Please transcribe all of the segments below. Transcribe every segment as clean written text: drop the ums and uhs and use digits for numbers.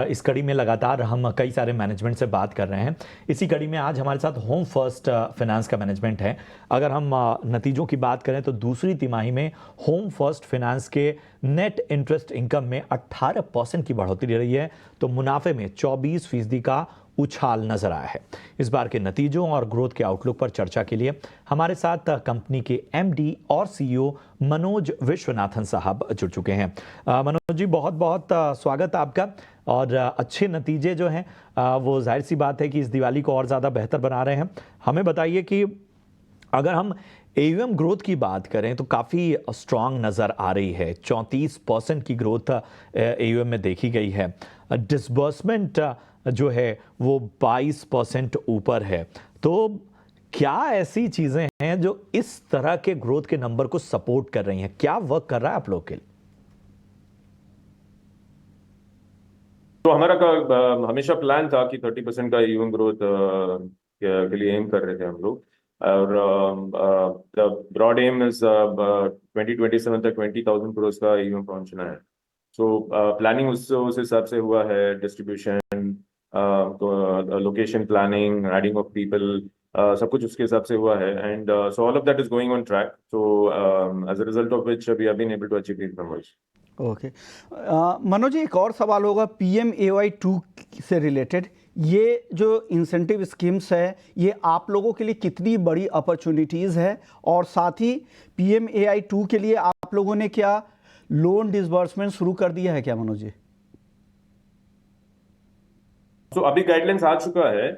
इस कड़ी में लगातार हम कई सारे मैनेजमेंट से बात कर रहे हैं। इसी कड़ी में आज हमारे साथ होम फर्स्ट फाइनेंस का मैनेजमेंट है। अगर हम नतीजों की बात करें तो दूसरी तिमाही में होम फर्स्ट फाइनेंस के नेट इंटरेस्ट इनकम में 18% की बढ़ोतरी रही है, तो मुनाफे में 24% का उछाल नजर आया है। इस बार के नतीजों और ग्रोथ के आउटलुक पर चर्चा के लिए हमारे साथ कंपनी के एमडी और सीईओ मनोज विश्वनाथन साहब जुड़ चुके हैं। मनोज जी, बहुत बहुत स्वागत आपका। और अच्छे नतीजे जो हैं वो जाहिर सी बात है कि इस दिवाली को और ज़्यादा बेहतर बना रहे हैं। हमें बताइए कि अगर हम एयूएम ग्रोथ की बात करें तो काफ़ी स्ट्रांग नज़र आ रही है। 34% की ग्रोथ एयूएम में देखी गई है। डिसबर्समेंट जो है वो 22% ऊपर है। तो क्या ऐसी चीज़ें हैं जो इस तरह के ग्रोथ के नंबर को सपोर्ट कर रही हैं? क्या वर्क कर रहा है आप लोग के लिए? तो हमारा हमेशा प्लान था कि 30% का यूएम ग्रोथ के लिए एम कर रहे थे हम लोग। और द ब्रॉड एम इज 2027 तक 20,000 करोड़ का यूएम पहुंचना है। सो प्लानिंग उस हिसाब से हुआ है। Distribution, location planning, adding of people, सब कुछ उसके हिसाब से हुआ है। And so all of that is going on track. So as a result of which we have been able to achieve these numbers. Okay. Manoj ji, एक और सवाल होगा PMAY 2 से रिलेटेड। ये जो इंसेंटिव स्कीम्स है, ये आप लोगों के लिए कितनी बड़ी अपॉर्चुनिटीज़ है, और साथ ही PMAY 2 के लिए आप लोगों ने क्या लोन डिसबर्समेंट शुरू कर दिया है क्या मनोज जी? तो अभी गाइडलाइंस आ चुका है।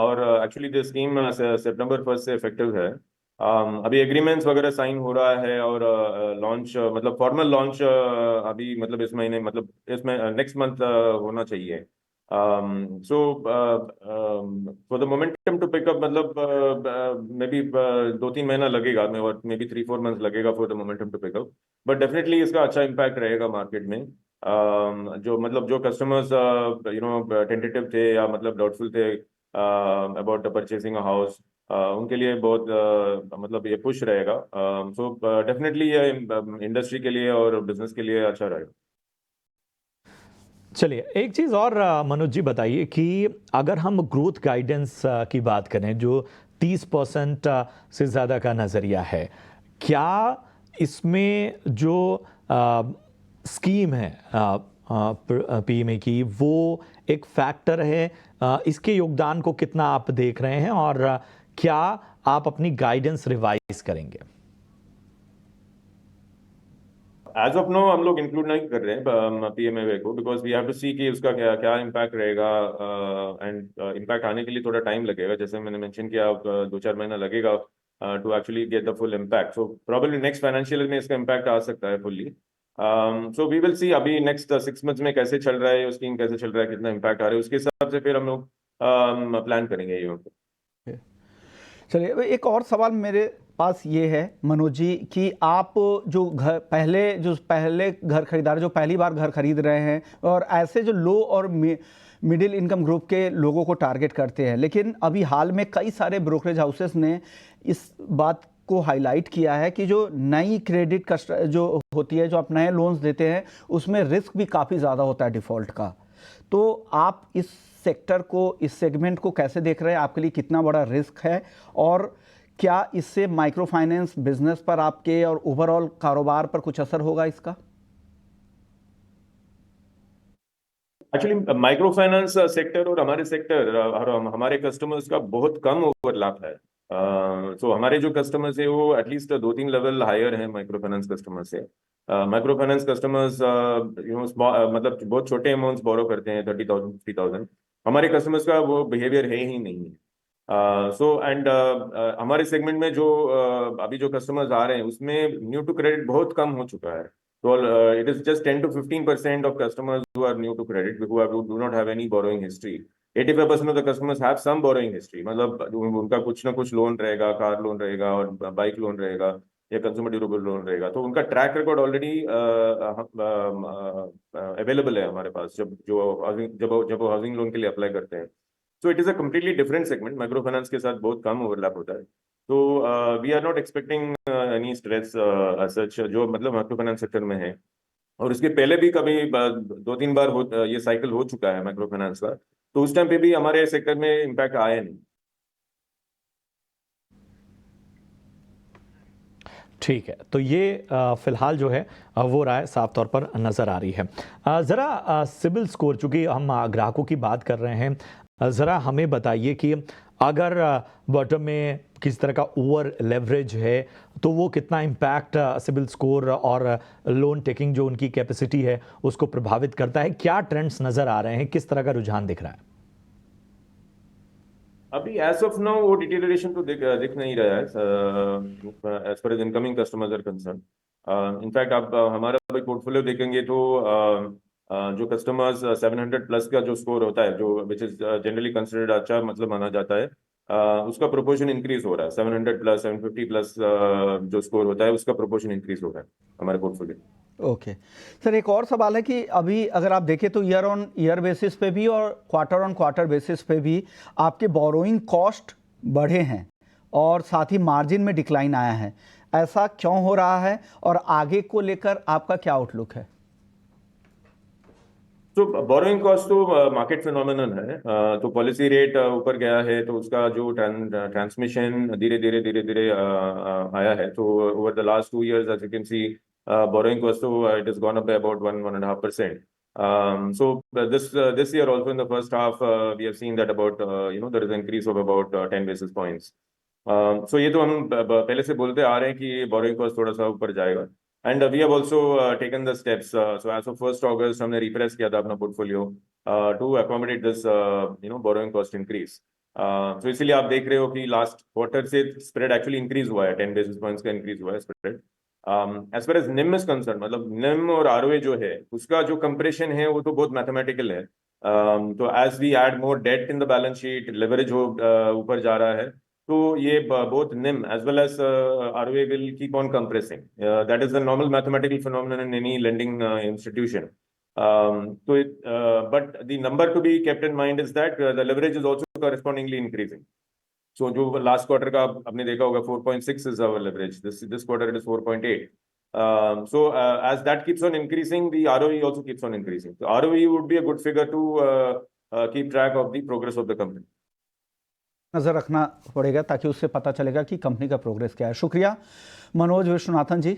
और एक्चुअली जो स्कीम सितंबर 1 से इफेक्टिव है। अभी एग्रीमेंट्स वगैरह साइन हो रहा है और लॉन्च मतलब फॉर्मल लॉन्च अभी मतलब इस महीने मतलब इसमें नेक्स्ट मंथ होना चाहिए। So for the momentum to pick up मतलब मे बी 2-3 महीना लगेगा, मे बी 3-4 मंथ लगेगा for the momentum to pick up. But definitely इसका अच्छा इम्पैक्ट रहेगा मार्केट में। जो मतलब जो कस्टमर्स टेंटेटिव थे या मतलब डाउटफुल थे अबाउट परचेसिंग अ हाउस, उनके लिए बहुत मतलब ये पुश रहेगा। सो डेफिनेटली ये इंडस्ट्री के लिए और बिजनेस के लिए अच्छा रहेगा। चलिए, एक चीज़ और मनोज जी बताइए कि अगर हम ग्रोथ गाइडेंस की बात करें जो 30% से ज़्यादा का नज़रिया है, क्या इसमें जो स्कीम है पीएमए की, वो एक फैक्टर है? इसके योगदान को कितना आप देख रहे हैं, और क्या आप अपनी गाइडेंस रिवाइज करेंगे? एज ऑफ नो हम लोग इंक्लूड नहीं कर रहे हैं पीएमए को, बिकॉज वी हैव टू सी कि उसका क्या क्या इम्पैक्ट रहेगा। एंड इम्पैक्ट आने के लिए थोड़ा टाइम लगेगा, जैसे मैंने मेंशन किया 2-4 महीना लगेगा to actually get the full impact. So probably next financial में इसका इम्पैक्ट आ सकता है fully. So we will see अभी नेक्स्ट 6 मंथ्स में कैसे चल रहा है, स्कीम कैसे चल रहा है, कितना इम्पैक्ट आ रहा है, उसके हिसाब से फिर हम लोग प्लान करेंगे ये। चलिए, एक और सवाल मेरे पास ये है मनोज जी कि आप जो पहले घर खरीदार जो पहली बार घर खरीद रहे हैं, और ऐसे जो लो और मिडिल इनकम ग्रुप के लोगों को टारगेट करते हैं, लेकिन अभी हाल में कई सारे ब्रोकरेज हाउसेस ने इस बात को हाईलाइट किया है कि जो नई क्रेडिट कस्ट जो होती है, जो आप नए लोन्स देते हैं, उसमें रिस्क भी काफ़ी ज़्यादा होता है डिफ़ॉल्ट का। तो आप इस सेक्टर को, इस सेगमेंट को कैसे देख रहे हैं? आपके लिए कितना बड़ा रिस्क है, और क्या इससे माइक्रो फाइनेंस बिजनेस पर आपके और ओवरऑल कारोबार पर कुछ असर होगा इसका? एक्चुअली माइक्रो फाइनेंस सेक्टर और हमारे सेक्टर और हमारे कस्टमर्स का बहुत कम ओवरलैप है। सो हमारे जो कस्टमर्स है वो एटलीस्ट 2-3 लेवल हायर हैं माइक्रो फाइनेंस कस्टमर से। माइक्रो फाइनेंस कस्टमर्स मतलब बहुत छोटे अमाउंट्स बोरो करते हैं, 30,000 50,000। हमारे कस्टमर्स का वो बिहेवियर है ही नहीं है। सो एंड हमारे सेगमेंट में जो अभी जो कस्टमर्स आ रहे हैं उसमें न्यू टू क्रेडिट बहुत कम हो चुका है। So it is just 10 to 15% of customers who are new to credit, who do not have any borrowing history. 85% of the customers have some borrowing history. मतलब उनका कुछ ना कुछ लोन रहेगा, कार लोन रहेगा और बाइक लोन रहेगा या कंज्यूमर ड्यूरेबल लोन रहेगा। तो उनका ट्रैक रिकॉर्ड ऑलरेडी अवेलेबल है हमारे पास जब वो हाउसिंग लोन के लिए अप्लाई करते हैं। So it is a completely different segment. Micro finance के साथ बहुत कम ओवरलैप होता है। तो we are not expecting any stress such जो मतलब माइक्रो फाइनेंस सेक्टर में है। और उसके पहले भी कभी 2-3 बार ये साइकिल हो चुका है माइक्रो फाइनेंस का, तो उस टाइम पे भी हमारे सेक्टर में इम्पैक्ट आया नहीं। ठीक है, तो ये फिलहाल जो है वो राय साफ तौर पर नज़र आ रही है। ज़रा सिबिल स्कोर, चूंकि हम ग्राहकों की बात कर रहे हैं, ज़रा हमें बताइए कि अगर बॉटम में किस तरह का ओवर लेवरेज है तो वो कितना इम्पैक्ट सिबिल स्कोर और लोन टेकिंग जो उनकी कैपेसिटी है उसको प्रभावित करता है। क्या ट्रेंड्स नज़र आ रहे हैं, किस तरह का रुझान दिख रहा है? अभी एज ऑफ नाउ वो डिटेरियोरेशन तो दिख नहीं रहा है as far as incoming customers are concern. In fact आप हमारा भाई पोर्टफोलियो देखेंगे तो जो कस्टमर्स 700 प्लस का जो स्कोर होता है, जो विच इज जनरली कंसिडर्ड अच्छा मतलब माना जाता है, उसका प्रोपोर्शन इंक्रीज हो रहा है। 700 प्लस 750 प्लस जो स्कोर होता है उसका प्रोपोर्शन इंक्रीज हो रहा है हमारे पोर्टफोलियो। ओके सर, एक और सवाल है कि अभी अगर आप देखें तो ईयर ऑन ईयर बेसिस पे भी और क्वार्टर ऑन क्वार्टर बेसिस पे भी आपके बोरोइंग कॉस्ट बढ़े हैं और साथ ही मार्जिन में डिक्लाइन आया है। ऐसा क्यों हो रहा है और आगे को लेकर आपका क्या आउटलुक है? तो बोरोइंग कॉस्ट तो मार्केट फिनोमिनल है। तो पॉलिसी रेट ऊपर गया है तो उसका जो ट्रांसमिशन धीरे धीरे आया है। तो over the last 2 years as you can see, borrowing cost so it has gone up by about 1.5%. So this year also in the first half we have seen that about there is an increase of about 10 basis points. So ये तो हम पहले से बोलते आ रहे हैं कि borrowing cost थोड़ा सा ऊपर जाएगा। And we have also taken the steps. So as of 1st August हमने रिप्रेस किया था अपना portfolio to accommodate this borrowing cost increase. तो इसीलिए आप देख रहे हो कि लास्ट क्वार्टर से स्प्रेड एक्चुअली इंक्रीज हुआ है, 10 बेसिस पॉइंट्स का इंक्रीज हुआ है spread. As far as NIM is concern, मतलब निम और आरओए जो है उसका जो कंप्रेशन है वो तो बहुत मैथमेटिकल है। तो as we add more debt in the balance sheet, leverage हो ऊपर जा रहा है, तो ये both NIM as well as ROA will keep on compressing. That is the normal mathematical phenomenon in any lending institution. But the number to be kept in mind is that the leverage is also correspondingly increasing. So जो last quarter का आपने देखा होगा 4.6 is our leverage. This quarter it is 4.8. So as that keeps on increasing, the ROE also keeps on increasing. So ROE would be a good figure to keep track of the progress of the company. नज़र रखना पड़ेगा ताकि उससे पता चलेगा कि company का progress क्या है। शुक्रिया मनोज विश्वनाथन जी,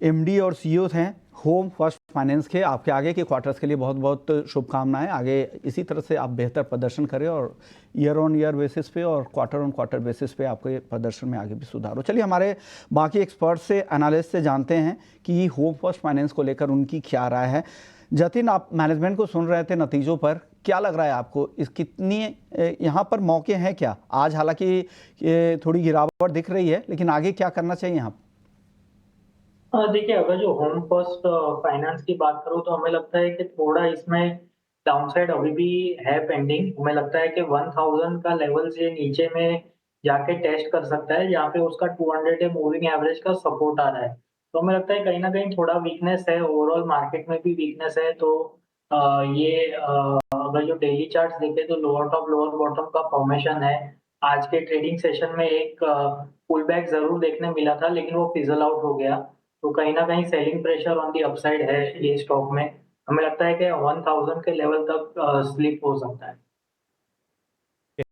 एमडी और सीईओ हैं होम फर्स्ट फाइनेंस के। आपके आगे के क्वार्टर्स के लिए बहुत बहुत शुभकामनाएं। आगे इसी तरह से आप बेहतर प्रदर्शन करें और ईयर ऑन ईयर बेसिस पे और क्वार्टर ऑन क्वार्टर बेसिस पे आपके प्रदर्शन में आगे भी सुधार हो। चलिए हमारे बाकी एक्सपर्ट से, एनालिस्ट से जानते हैं कि होम फर्स्ट फाइनेंस को लेकर उनकी क्या राय है। जतिन, आप मैनेजमेंट को सुन रहे थे नतीजों पर, क्या लग रहा है आपको? इस कितनी यहाँ पर मौके हैं क्या? आज हालांकि थोड़ी गिरावट दिख रही है, लेकिन आगे क्या करना चाहिए यहाँ? देखिए, अगर जो होम फर्स्ट फाइनेंस की बात करूँ तो हमें लगता है कि थोड़ा इसमें डाउनसाइड अभी भी है पेंडिंग। हमें लगता है कि 1000 का लेवल से नीचे में जाके टेस्ट कर सकता है, जहाँ पे उसका 200 मूविंग एवरेज का सपोर्ट आ रहा है। तो हमें लगता है कहीं ना कहीं थोड़ा वीकनेस है, ओवरऑल मार्केट में भी वीकनेस है। तो अगर जो डेली चार्ट्स देखें तो लोअर टॉप लोअर बॉटम का फॉर्मेशन है। आज के ट्रेडिंग सेशन में एक पुल बैक जरूर देखने मिला था, लेकिन वो फिजल आउट हो गया। तो कहीं ना कहीं selling pressure on the upside है ये स्टॉक में। हमें लगता है कि 1000 के लेवल तक स्लिप हो सकता है।